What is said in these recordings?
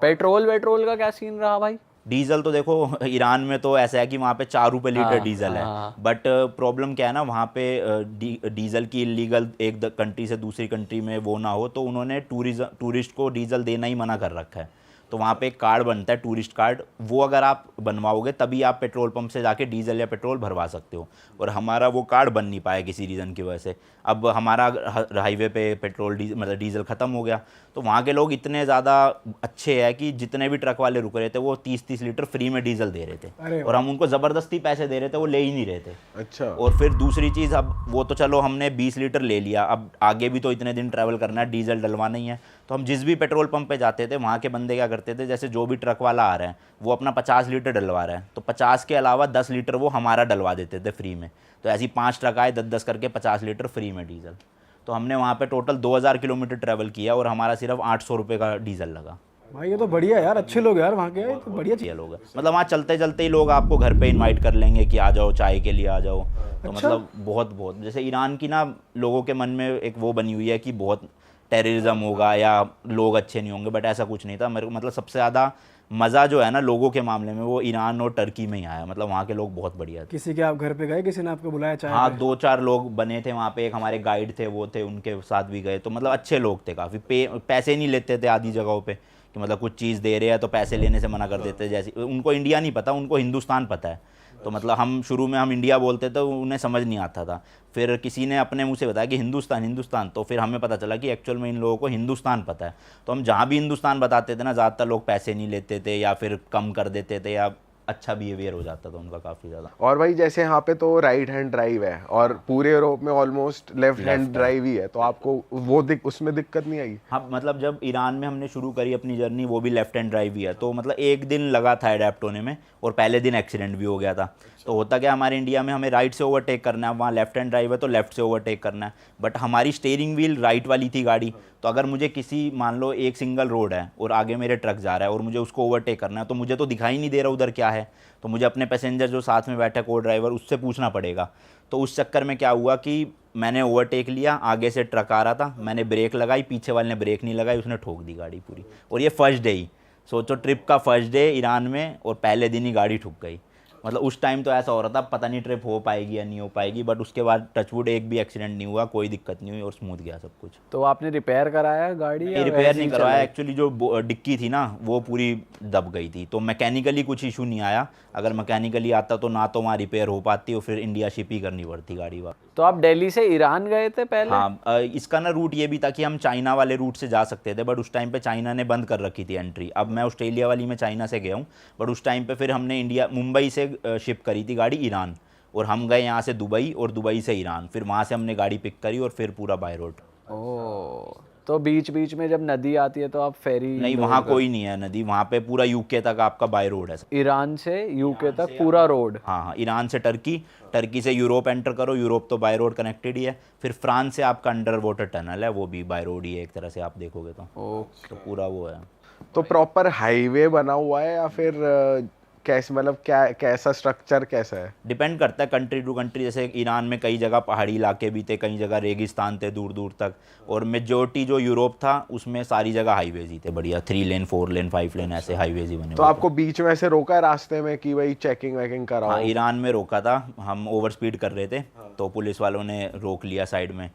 Petrol वेट्रोल का क्या scene रहा भाई? डीजल तो देखो ईरान में तो ऐसा है कि वहाँ पे 4 रुपये लीटर डीजल है। बट प्रॉब्लम क्या है ना, वहाँ पे डीजल की इलीगल एक कंट्री से दूसरी कंट्री में वो ना हो, तो उन्होंने टूरिस्ट को डीजल देना ही मना कर रखा है। तो वहाँ पे एक कार्ड बनता है, टूरिस्ट कार्ड, वो अगर आप बनवाओगे तभी आप पेट्रोल पंप से जाके डीजल या पेट्रोल भरवा सकते हो। और हमारा वो कार्ड बन नहीं पाया किसी रीज़न की वजह से। अब हमारा हाईवे पे पेट्रोल मतलब डीजल ख़त्म हो गया। तो वहाँ के लोग इतने ज़्यादा अच्छे हैं कि जितने भी ट्रक वाले रुक रहे थे वो 30-30 लीटर फ्री में डीजल दे रहे थे, और हम उनको ज़बरदस्ती पैसे दे रहे थे, वो ले ही नहीं रहे थे। अच्छा। और फिर दूसरी चीज़, अब वो तो चलो हमने 20 लीटर ले लिया, अब आगे भी तो इतने दिन ट्रैवल करना है, डीजल डलवाना ही है। तो हम जिस भी पेट्रोल पंप पे जाते थे वहाँ के बंदे क्या करते थे, जैसे जो भी ट्रक वाला आ रहा है वो अपना 50 लीटर डलवा रहा है, तो 50 के अलावा 10 लीटर वो हमारा डलवा देते थे फ्री में। तो ऐसी 5 ट्रक आए, 10-10 करके 50 लीटर फ्री में डीजल। तो हमने वहाँ पे टोटल 2000 किलोमीटर ट्रैवल किया और हमारा सिर्फ 800 रुपये का डीजल लगा। भाई ये तो बढ़िया यार, अच्छे लोग यार वहाँ के, ये तो बढ़िया चीज़। ये लोग मतलब वहाँ चलते चलते ही लोग आपको घर पे इनवाइट कर लेंगे कि आ जाओ चाय के लिए आ जाओ। तो अच्छा? मतलब बहुत जैसे ईरान की ना लोगों के मन में एक वो बनी हुई है कि बहुत टेररिज्म होगा या लोग अच्छे नहीं होंगे, बट ऐसा कुछ नहीं था। मेरे को मतलब सबसे ज़्यादा मज़ा जो है ना लोगों के मामले में वो ईरान और टर्की में ही आया। मतलब वहाँ के लोग बहुत बढ़िया थे। किसी के आप घर पे गए, किसी ने आपको बुलाया चाय हाँ, पे? 2-4 लोग बने थे वहाँ पे, एक हमारे गाइड थे वो थे, उनके साथ भी गए। तो मतलब अच्छे लोग थे काफ़ी, पैसे नहीं लेते थे आधी जगहों पे कि मतलब कुछ चीज़ दे रहे हैं तो पैसे लेने से मना कर देते। जैसे उनको इंडिया नहीं पता, उनको हिंदुस्तान पता है। तो मतलब हम शुरू में हम इंडिया बोलते तो उन्हें समझ नहीं आता था। फिर किसी ने अपने मुंह से बताया कि हिंदुस्तान हिंदुस्तान, तो फिर हमें पता चला कि एक्चुअल में इन लोगों को हिंदुस्तान पता है। तो हम जहाँ भी हिंदुस्तान बताते थे ना, ज़्यादातर लोग पैसे नहीं लेते थे या फिर कम कर देते थे या अच्छा बिहेवियर हो जाता था उनका काफ़ी ज़्यादा। और भाई जैसे यहाँ पे तो राइट हैंड ड्राइव है और पूरे यूरोप में ऑलमोस्ट लेफ्ट हैंड ड्राइव ही है, तो आपको वो उसमें दिक्कत नहीं आई? हाँ, मतलब जब ईरान में हमने शुरू करी अपनी जर्नी, वो भी लेफ्ट हैंड ड्राइव ही है, तो मतलब एक दिन लगा था अडेप्ट होने में और पहले दिन एक्सीडेंट भी हो गया था। तो होता क्या, हमारे इंडिया में हमें राइट से ओवरटेक करना है, वहाँ लेफ्ट हैंड ड्राइव है तो लेफ्ट से ओवरटेक करना है, बट हमारी स्टीयरिंग व्हील राइट वाली थी गाड़ी। तो अगर मुझे किसी, मान लो एक सिंगल रोड है और आगे मेरे ट्रक जा रहा है और मुझे उसको ओवरटेक करना है, तो मुझे तो दिखाई नहीं दे रहा उधर क्या है, तो मुझे अपने पैसेंजर जो साथ में बैठा को ड्राइवर उससे पूछना पड़ेगा। तो उस चक्कर में क्या हुआ कि मैंने ओवरटेक लिया, आगे से ट्रक आ रहा था, मैंने ब्रेक लगाई, पीछे वाले ने ब्रेक नहीं लगाई, उसने ठोक दी गाड़ी पूरी। और ये फर्स्ट डे ही, सोचो ट्रिप का फर्स्ट डे ईरान में, और पहले दिन ही गाड़ी ठुक गई। मतलब उस टाइम तो ऐसा हो रहा था पता नहीं ट्रिप हो पाएगी या नहीं हो पाएगी, बट उसके बाद टचवुड एक भी एक्सीडेंट नहीं हुआ, कोई दिक्कत नहीं हुई और स्मूथ गया सब कुछ। तो आपने रिपेयर कराया गाड़ी या रिपेयर वैसे नहीं ही करवाया, चलाई? एक्चुअली जो डिक्की थी ना वो पूरी दब गई थी, तो मैकेनिकली कुछ इशू नहीं आया। अगर मैकेनिकली आता तो ना तो वहाँ रिपेयर हो पाती और फिर इंडिया शिप ही करनी पड़ती गाड़ी वहाँ। तो आप दिल्ली से ईरान गए थे पहले? हाँ, इसका ना रूट ये भी था कि हम चाइना वाले रूट से जा सकते थे, बट उस टाइम पे चाइना ने बंद कर रखी थी एंट्री। अब मैं ऑस्ट्रेलिया वाली में चाइना से गया हूँ, बट उस टाइम पे फिर हमने मुंबई से शिप करी थी गाड़ी ईरान, और हम गए यहाँ से दुबई और दुबई से ईरान, फिर वहाँ से हमने गाड़ी पिक करी और फिर पूरा बाय रोड। ओह, तो बीच बीच में जब नदी आती है तो आप फेरी? नहीं, वहाँ कोई नहीं है नदी, वहाँ पे पूरा यूके तक आपका बाय रोड है। ईरान से यूके तक पूरा रोड? हाँ हाँ, ईरान से टर्की, टर्की से यूरोप एंटर करो, यूरोप तो बाय रोड कनेक्टेड ही है। फिर फ्रांस से आपका अंडर वाटर टनल है, वो भी बाय रोड ही है एक तरह से आप देखोगे तो। तो पूरा वो है। तो प्रॉपर हाईवे बना हुआ है या फिर कैसे, मतलब क्या कैसा स्ट्रक्चर कैसा है? डिपेंड करता है कंट्री टू कंट्री। जैसे ईरान में कई जगह पहाड़ी इलाके भी थे, कई जगह रेगिस्तान थे दूर दूर तक, और मेजोरिटी जो यूरोप था उसमें सारी जगह हाईवेज ही थे बढ़िया, 3 लेन 4 लेन 5 लेन ऐसे हाईवेज ही बने। तो आपको बीच में ऐसे रोका है रास्ते में कि भाई चेकिंग वेकिंग कराओ? हाँ, ईरान में रोका था, हम ओवर स्पीड कर रहे थे तो पुलिस वालों ने रोक लिया साइड में,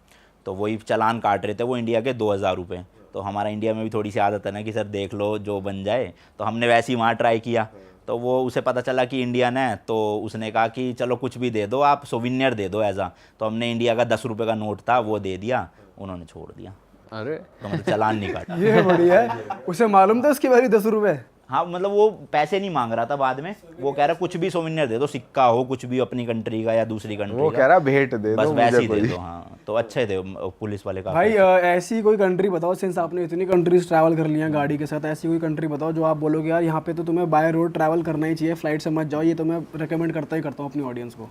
तो वही चालान काट रहे थे वो इंडिया के 2000 रुपये। तो हमारा इंडिया में भी थोड़ी सी आदत है ना कि सर देख लो जो बन जाए, तो हमने वैसे ही वहाँ ट्राई किया। तो वो उसे पता चला कि इंडियन है, तो उसने कहा कि चलो कुछ भी दे दो, आप सोविनियर दे दो ऐसा। तो हमने इंडिया का 10 रुपये का नोट था वो दे दिया, उन्होंने छोड़ दिया। अरे तो मतलब चालान नहीं काटा। ये बढ़िया है, उसे मालूम था उसकी बारी 10 रुपए? हाँ, मतलब वो पैसे नहीं मांग रहा था बाद में, वो कह रहा कुछ भी सोविनियर दे दो, सिक्का हो कुछ भी अपनी कंट्री का या दूसरी कंट्री का, वो कह रहा भेंट दे बस दो वैसे मुझे ही दे कोई। दो। हाँ, तो अच्छे थे पुलिस वाले का। भाई ऐसी कोई कंट्री बताओ, सिंस आपने इतनी कंट्रीज ट्रैवल कर लिया गाड़ी के साथ, ऐसी कोई कंट्री बताओ जो आप बोलोगे यार यहाँ पे तो तुम्हें बाय रोड ट्रैवल करना ही चाहिए, फ्लाइट से मत जाओ, ये तो मैं रिकमेंड करता ही करता हूँ अपनी ऑडियंस को।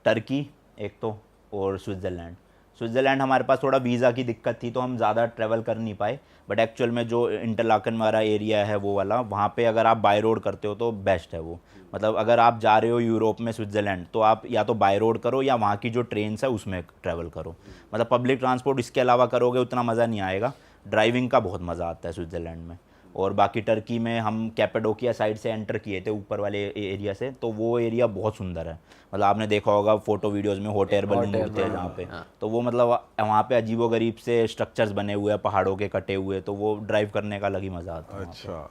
टर्की एक तो, और स्विट्ज़रलैंड। स्विट्ज़रलैंड हमारे पास थोड़ा वीज़ा की दिक्कत थी तो हम ज़्यादा ट्रैवल कर नहीं पाए, बट एक्चुअल में जो इंटरलाकन वाला एरिया है वो वाला, वहाँ पे अगर आप बाय रोड करते हो तो बेस्ट है वो। मतलब अगर आप जा रहे हो यूरोप में स्विट्ज़रलैंड, तो आप या तो बाय रोड करो या वहाँ की जो ट्रेन्स है उसमें ट्रैवल करो। मतलब पब्लिक ट्रांसपोर्ट इसके अलावा करोगे उतना मज़ा नहीं आएगा। ड्राइविंग का बहुत मज़ा आता है स्विट्ज़रलैंड में। और बाकी टर्की में हम कैपेडोकिया साइड से एंटर किए थे ऊपर वाले एरिया से, तो वो एरिया बहुत सुंदर है। मतलब आपने देखा होगा फोटो वीडियोस में हॉट एयर बलून उड़ते हैं जहाँ पे, तो वो मतलब वहाँ पे अजीबोगरीब से स्ट्रक्चर्स बने हुए हैं पहाड़ों के कटे हुए, तो वो ड्राइव करने का अलग ही मज़ा आता है। अच्छा।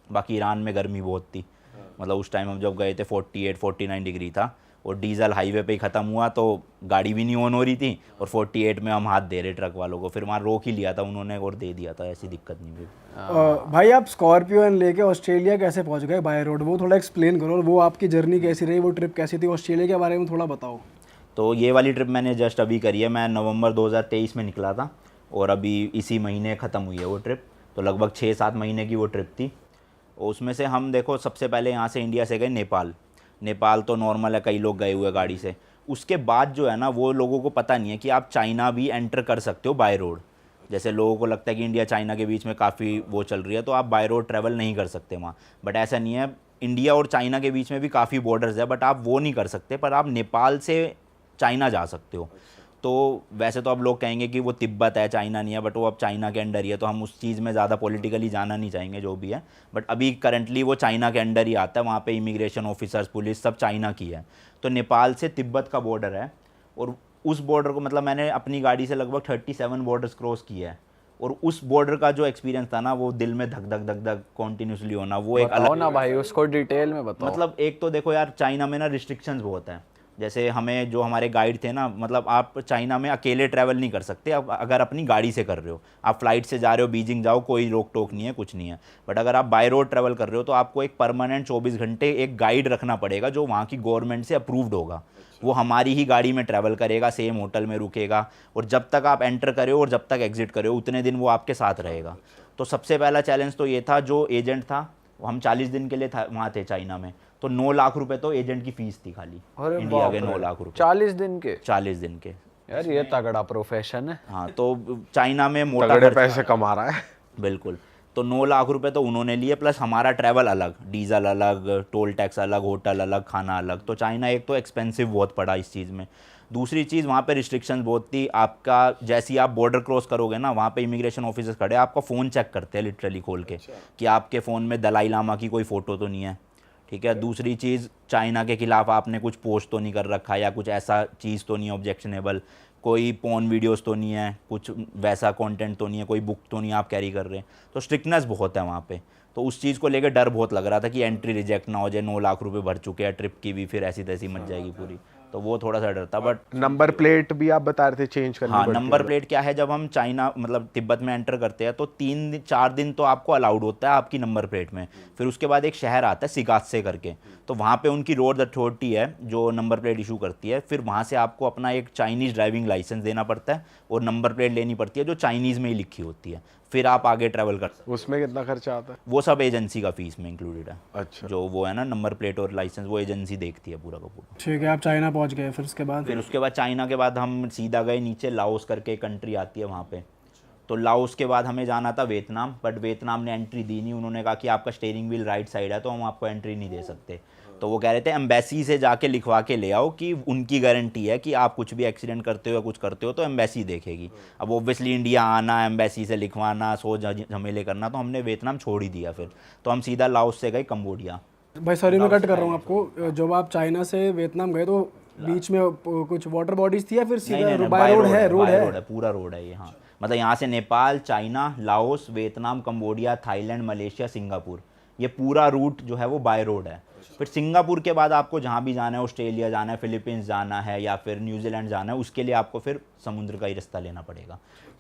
बाकी ईरान में गर्मी बहुत थी, मतलब उस टाइम हम जब गए थे 48-49 डिग्री था, और डीजल हाईवे पे ही ख़त्म हुआ तो गाड़ी भी नहीं ऑन हो रही थी, और 48 में हम हाथ दे रहे ट्रक वालों को, फिर वहाँ रोक ही लिया था उन्होंने और दे दिया था, ऐसी दिक्कत नहीं हुई। भाई आप स्कॉर्पियो एन लेके ऑस्ट्रेलिया कैसे पहुंच गए बाय रोड, वो थोड़ा एक्सप्लेन करो, और वो आपकी जर्नी कैसी रही, वो ट्रिप कैसी थी, ऑस्ट्रेलिया के बारे में थोड़ा बताओ। तो ये वाली ट्रिप मैंने जस्ट अभी करी है, मैं नवंबर 2023 में निकला था और अभी इसी महीने ख़त्म हुई है वो ट्रिप, तो लगभग 6-7 महीने की वो ट्रिप थी। उसमें से हम देखो सबसे पहले यहाँ से इंडिया से गए नेपाल। नेपाल तो नॉर्मल है, कई लोग गए हुए गाड़ी से। उसके बाद जो है ना, वो लोगों को पता नहीं है कि आप चाइना भी एंटर कर सकते हो बाय रोड। जैसे लोगों को लगता है कि इंडिया चाइना के बीच में काफ़ी वो चल रही है, तो आप बाय रोड ट्रैवल नहीं कर सकते वहाँ, बट ऐसा नहीं है। इंडिया और चाइना के बीच में भी काफ़ी बॉर्डर्स है, बट आप वो नहीं कर सकते, पर आप नेपाल से चाइना जा सकते हो। तो वैसे तो अब लोग कहेंगे कि वो तिब्बत है, चाइना नहीं है, बट वो अब चाइना के अंडर ही है, तो हम उस चीज़ में ज़्यादा पॉलिटिकली जाना नहीं चाहेंगे जो भी है, बट अभी करंटली वो चाइना के अंडर ही आता है। वहाँ पे इमिग्रेशन ऑफिसर्स, पुलिस सब चाइना की है। तो नेपाल से तिब्बत का बॉर्डर है, और उस बॉर्डर को मतलब मैंने अपनी गाड़ी से लगभग 37 बॉर्डर्स क्रॉस किया है, और उस बॉर्डर का जो एक्सपीरियंस था ना, वो दिल में धक धक धक धक कॉन्टीन्यूसली होना, वो एक बताओ अलग ना भाई, उसको डिटेल में बताओ। मतलब एक तो देखो यार, चाइना में ना रिस्ट्रिक्शंस बहुत हैं। जैसे हमें जो हमारे गाइड थे ना, मतलब आप चाइना में अकेले ट्रैवल नहीं कर सकते आप, अगर अपनी गाड़ी से कर रहे हो। आप फ्लाइट से जा रहे हो, बीजिंग जाओ, कोई रोक टोक नहीं है, कुछ नहीं है। बट अगर आप बाय रोड ट्रैवल कर रहे हो, तो आपको एक परमानेंट 24 घंटे एक गाइड रखना पड़ेगा, जो वहाँ की गवर्नमेंट से अप्रूव्ड होगा। वो हमारी ही गाड़ी में ट्रैवल करेगा, सेम होटल में रुकेगा, और जब तक आप एंटर करे हो और जब तक एग्जिट करे हो, उतने दिन वो आपके साथ रहेगा। तो सबसे पहला चैलेंज तो ये था, जो एजेंट था, हम 40 दिन के लिए वहाँ थे चाइना में, तो 9 लाख रुपए तो एजेंट की फीस थी खाली। अरे इंडिया के बाप रे, 9 लाख रुपए 40 दिन के। 40 दिन के। यार ये तगड़ा प्रोफेशन है। हाँ, तो चाइना में मोटा तगड़े खर्च- पैसे कमा रहा है। बिल्कुल। तो 9 लाख रुपए तो उन्होंने लिए, प्लस हमारा ट्रैवल अलग, डीजल अलग, टोल टैक्स अलग, होटल अलग, खाना अलग। तो चाइना एक तो एक्सपेंसिव बहुत पड़ा इस चीज़ में। दूसरी चीज़, वहाँ पे रिस्ट्रिक्शंस बहुत थी। आपका जैसे ही आप बॉर्डर क्रॉस करोगे ना, वहाँ पे इमिग्रेशन ऑफिसर्स खड़े, आपका फ़ोन चेक करते हैं लिटरली खोल के, कि आपके फ़ोन में दलाई लामा की कोई फ़ोटो तो नहीं है, ठीक है। दूसरी चीज़, चाइना के खिलाफ आपने कुछ पोस्ट तो नहीं कर रखा, या कुछ ऐसा चीज़ तो नहीं है ऑब्जेक्शनेबल, कोई पोर्न वीडियोस तो नहीं है, कुछ वैसा कंटेंट तो नहीं है, कोई बुक तो नहीं आप कैरी कर रहे हैं। तो स्ट्रिक्टनेस बहुत है वहाँ पे। तो उस चीज़ को लेकर डर बहुत लग रहा था कि एंट्री रिजेक्ट ना हो जाए, 9 लाख रुपए भर चुके हैं, ट्रिप की भी फिर ऐसी तैसी मच जाएगी पूरी। तो वो थोड़ा सा डर था। बट नंबर प्लेट भी आप बता रहे थे चेंज करनी हाँ, पड़ती है। नंबर प्लेट क्या है, जब हम चाइना मतलब तिब्बत में एंटर करते हैं, तो 3-4 दिन तो आपको अलाउड होता है आपकी नंबर प्लेट में। फिर उसके बाद एक शहर आता है सिगात्से करके, तो वहाँ पे उनकी रोड अथॉरिटी है जो नंबर प्लेट इशू करती है। फिर वहाँ से आपको अपना एक चाइनीज़ ड्राइविंग लाइसेंस देना पड़ता है, और नंबर प्लेट लेनी पड़ती है जो चाइनीज़ में ही लिखी होती है। फिर आप आगे ट्रैवल कर सकते उसमें कितना खर्चा आता है? हो। वो सब एजेंसी का फीस में इंक्लूडेड है। अच्छा। जो वो है ना नंबर प्लेट और लाइसेंस, वो एजेंसी देखती है पूरा का पूरा। ठीक है, आप चाइना पहुंच गए, फिर उसके बाद? फिर उसके बाद चाइना के बाद हम सीधा गए नीचे, लाओस करके कंट्री आती है वहाँ पे। तो लाओस के बाद हमें जाना था वियतनाम, बट वियतनाम ने एंट्री दी नहीं। उन्होंने कहा कि आपका स्टीयरिंग व्हील राइट साइड है, तो हम आपको एंट्री नहीं दे सकते। तो वो कह रहे थे एम्बेसी से जाके लिखवा के ले आओ कि उनकी गारंटी है कि आप कुछ भी एक्सीडेंट करते हो या कुछ करते हो तो एम्बेसी देखेगी। अब ऑब्वियसली इंडिया आना, एम्बेसी से लिखवाना, सो झमेले करना, तो हमने वियतनाम छोड़ ही दिया। फिर तो हम सीधा लाओस से गए कंबोडिया। भाई सॉरी मैं कट कर रहा हूँ आपको, जब आप चाइना से वियतनाम गए तो बीच में कुछ वाटर बॉडीज थी या फिर सीधा बाय रोड है? रोड है, पूरा रोड है ये। हाँ, मतलब यहाँ से Nepal, China, Laos, Vietnam, Cambodia, Thailand, Malaysia, Singapore, ये पूरा रूट जो है वो बाय रोड है। फिर सिंगापुर के बाद आपको जहाँ भी जाना है, ऑस्ट्रेलिया जाना है, फिलीपींस जाना है, या फिर न्यूजीलैंड जाना है, उसके लिए आपको फिर समुद्र का ही रास्ता लेना पड़ेगा।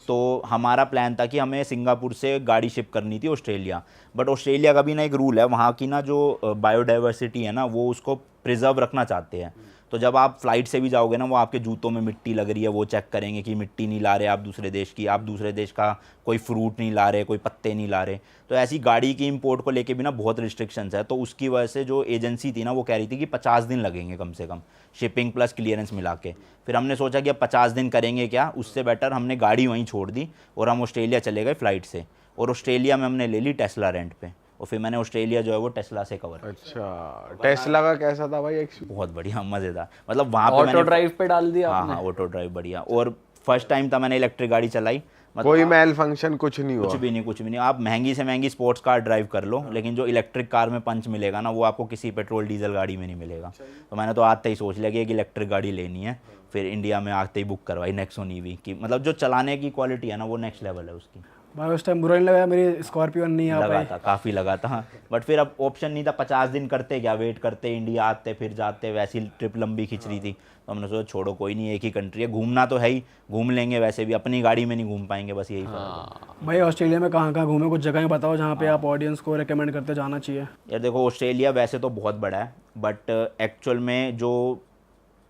तो हमारा प्लान था कि हमें सिंगापुर से गाड़ी शिप करनी थी ऑस्ट्रेलिया। बट ऑस्ट्रेलिया का भी ना एक रूल है, वहाँ की ना जो बायोडाइवर्सिटी है ना, वो उसको प्रिजर्व रखना चाहते हैं। तो जब आप फ्लाइट से भी जाओगे ना, वो आपके जूतों में मिट्टी लग रही है, वो चेक करेंगे कि मिट्टी नहीं ला रहे आप दूसरे देश की, आप दूसरे देश का कोई फ्रूट नहीं ला रहे, कोई पत्ते नहीं ला रहे। तो ऐसी गाड़ी की इंपोर्ट को लेके भी ना बहुत रिस्ट्रिक्शंस है। तो उसकी वजह से जो एजेंसी थी ना, वो कह रही थी कि 50 दिन लगेंगे कम से कम, शिपिंग प्लस क्लियरेंस मिला के। फिर हमने सोचा कि अब 50 दिन करेंगे क्या, उससे बेटर हमने गाड़ी वहीं छोड़ दी और हम ऑस्ट्रेलिया चले गए फ़्लाइट से। और ऑस्ट्रेलिया में हमने ले ली टेस्ला रेंट पे, और फिर मैंने ऑस्ट्रेलिया जो है वो टेस्ला से कवर। अच्छा, टेस्ला का कैसा था भाई एक्सपीरियंस? बहुत बढ़िया, मज़ेदार। मतलब वहाँ पे ऑटो मैंने ड्राइव पे डाल दिया हाँ आपने? हाँ, ऑटो ड्राइव बढ़िया। और फर्स्ट टाइम था मैंने इलेक्ट्रिक गाड़ी चलाई, कोई मेल फंक्शन कुछ नहीं हुआ। कुछ भी नहीं। आप महंगी से महंगी स्पोर्ट्स कार ड्राइव कर लो, लेकिन जो इलेक्ट्रिक कार में पंच मिलेगा ना, वो आपको किसी पेट्रोल डीजल गाड़ी में नहीं मिलेगा। तो मैंने तो आते ही सोच लिया कि एक इलेक्ट्रिक गाड़ी लेनी है, फिर इंडिया में आते ही बुक करवाई नेक्सॉन ईवी की। मतलब जो चलाने की क्वालिटी है ना, वो नेक्स्ट लेवल है उसकी। भाई उस टाइम बुरा नहीं लगा मेरी स्कॉर्पियो नहीं आ लगा पाई? था, काफ़ी लगा था, बट फिर अब ऑप्शन नहीं था। 50 दिन करते क्या, वेट करते, इंडिया आते फिर जाते, वैसी ट्रिप लंबी खिंच रही थी। तो हमने सोचा छोड़ो कोई नहीं, एक ही कंट्री है, घूमना तो है ही, घूम लेंगे, वैसे भी अपनी गाड़ी में नहीं घूम पाएंगे, बस यही फर्क है। भाई ऑस्ट्रेलिया में कहाँ कहाँ घूमे, कुछ जगह बताओ जहाँ पे आप ऑडियंस को रेकमेंड करते जाना चाहिए। यार देखो, ऑस्ट्रेलिया वैसे तो बहुत बड़ा है, बट एक्चुअल में जो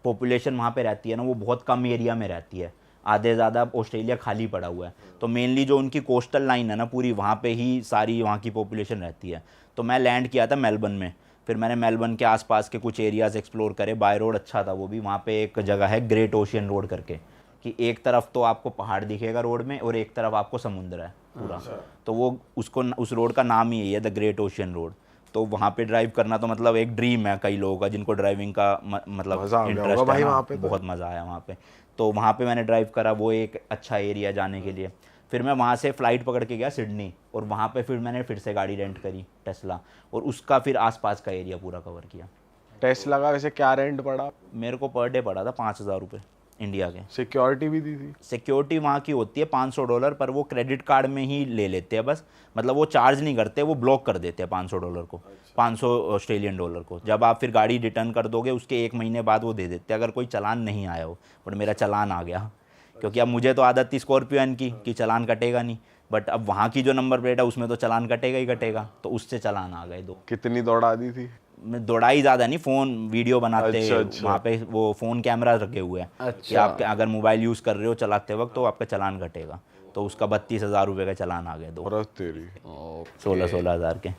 पॉपुलेशन वहाँ पे रहती है ना, वो बहुत कम एरिया में रहती है। आधे ज़्यादा ऑस्ट्रेलिया खाली पड़ा हुआ है। तो मेनली जो उनकी कोस्टल लाइन है ना पूरी, वहाँ पे ही सारी वहाँ की पॉपुलेशन रहती है। तो मैं लैंड किया था मेलबर्न में, फिर मैंने मेलबर्न के आसपास के कुछ एरियाज़ एक्सप्लोर करे। बाय रोड अच्छा था वो भी। वहाँ पे एक जगह है ग्रेट ओशियन रोड करके, कि एक तरफ तो आपको पहाड़ दिखेगा रोड में और एक तरफ आपको समुद्र है पूरा। तो वो उस रोड का नाम ही यही है, द ग्रेट ओशियन रोड। तो वहाँ पे ड्राइव करना तो मतलब एक ड्रीम है कई लोगों का, जिनको ड्राइविंग का मतलब मजा आ गया इंटरेस्ट होगा भाई है ना, वहाँ पे तो। बहुत मज़ा आया वहाँ पे। तो वहाँ पे मैंने ड्राइव करा, वो एक अच्छा एरिया जाने के लिए। फिर मैं वहाँ से फ़्लाइट पकड़ के गया सिडनी, और वहाँ पे फिर मैंने फिर से गाड़ी रेंट करी टेस्ला, और उसका फिर आसपास का एरिया पूरा कवर किया। टेस्ला का वैसे क्या रेंट पड़ा? मेरे को पर डे पड़ा था 5,000 रुपये इंडिया के। सिक्योरिटी भी दी थी? सिक्योरिटी वहाँ की होती है $500, पर वो क्रेडिट कार्ड में ही ले लेते हैं बस। मतलब वो चार्ज नहीं करते, वो ब्लॉक कर देते हैं $500 को, 500 ऑस्ट्रेलियन डॉलर को। जब आप फिर गाड़ी रिटर्न कर दोगे, उसके 1 महीने बाद वो दे देते हैं, अगर कोई चालान नहीं आया हो। बट मेरा चालान आ गया, क्योंकि अब मुझे तो आदत थी स्कॉर्पियन की कि चालान कटेगा नहीं, बट अब वहाँ की जो नंबर प्लेट है उसमें तो चालान कटेगा ही कटेगा। तो उससे चालान आ गए 2। कितनी दौड़ा दी थी? मैं दौड़ाई ज़्यादा नहीं, फ़ोन वीडियो बनाते। अच्छा। वहाँ पे वो फ़ोन कैमरा रखे हुए हैं कि आप अगर मोबाइल यूज़ कर रहे हो चलाते वक्त, तो आपका चालान कटेगा। तो उसका 32,000 रुपये का चालान आ गए 2। और तेरी 16 हज़ार के।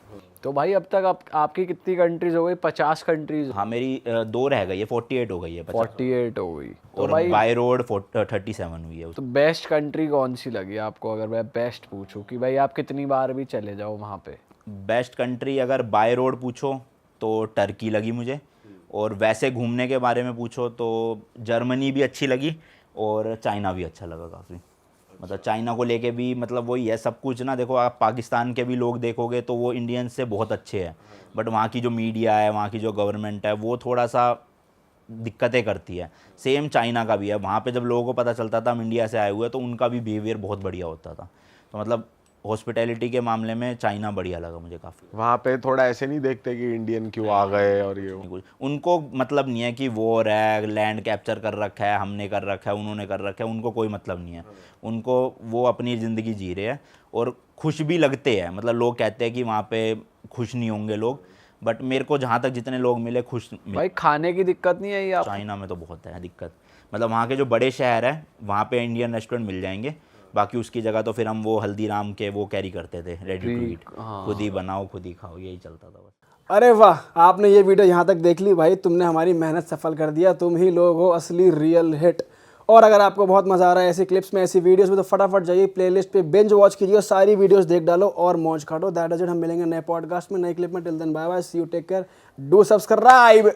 तो भाई अब तक आपकी कितनी कंट्रीज हो गई? 50 कंट्रीज? हाँ, मेरी 2 रह गई है, 48 हो गई है। 48 हो गई। तो और भाई बाय रोड 37 हुई है। तो बेस्ट कंट्री कौन सी लगी आपको, अगर मैं बेस्ट पूछूं कि भाई आप कितनी बार भी चले जाओ वहाँ पे? बेस्ट कंट्री अगर बाय रोड पूछो तो टर्की लगी मुझे, और वैसे घूमने के बारे में पूछो तो जर्मनी भी अच्छी लगी, और चाइना भी अच्छा लगा काफ़ी। मतलब चाइना को लेके भी मतलब वही है सब कुछ ना। देखो, आप पाकिस्तान के भी लोग देखोगे तो वो इंडियंस से बहुत अच्छे हैं, बट वहाँ की जो मीडिया है, वहाँ की जो गवर्नमेंट है, वो थोड़ा सा दिक्कतें करती है। सेम चाइना का भी है। वहाँ पे जब लोगों को पता चलता था हम इंडिया से आए हुए, तो उनका भी बिहेवियर बहुत बढ़िया होता था। तो मतलब हॉस्पिटैलिटी के मामले में चाइना बढ़िया लगा मुझे काफ़ी। वहाँ पे थोड़ा ऐसे नहीं देखते कि इंडियन क्यों आ गए और ये वो? कुछ उनको मतलब नहीं है कि वॉर है, लैंड कैप्चर कर रखा है, हमने कर रखा है, उन्होंने कर रखा है, उनको कोई मतलब नहीं है। उनको वो अपनी ज़िंदगी जी रहे हैं और खुश भी लगते हैं। मतलब लोग कहते हैं कि वहाँ पे खुश नहीं होंगे लोग, बट मेरे को जहाँ तक जितने लोग मिले खुश मिले। भाई खाने की दिक्कत नहीं आई आप? चाइना में तो बहुत है दिक्कत। मतलब वहाँ के जो बड़े शहर हैं वहाँ पे इंडियन रेस्टोरेंट मिल जाएंगे, बाकी उसकी जगह तो फिर हम वो हल्दीराम के वो कैरी करते थे, रेडी टू ईट। खुद ही बनाओ खुद ही खाओ, यही चलता था बस। अरे वाह, आपने ये वीडियो यहाँ तक देख ली भाई, तुमने हमारी मेहनत सफल कर दिया। तुम ही लोग हो असली रियल हिट। और अगर आपको बहुत मजा आ रहा है ऐसी क्लिप्स में, ऐसी वीडियोस में, तो फटाफट जाइए प्लेलिस्ट पे बिंज वॉच कीजिए, सारी वीडियोस देख डालो और मौज काटो। That is it. हम मिलेंगे नए पॉडकास्ट में, नए क्लिप में। Till then bye bye, see you, take care, do subscribe.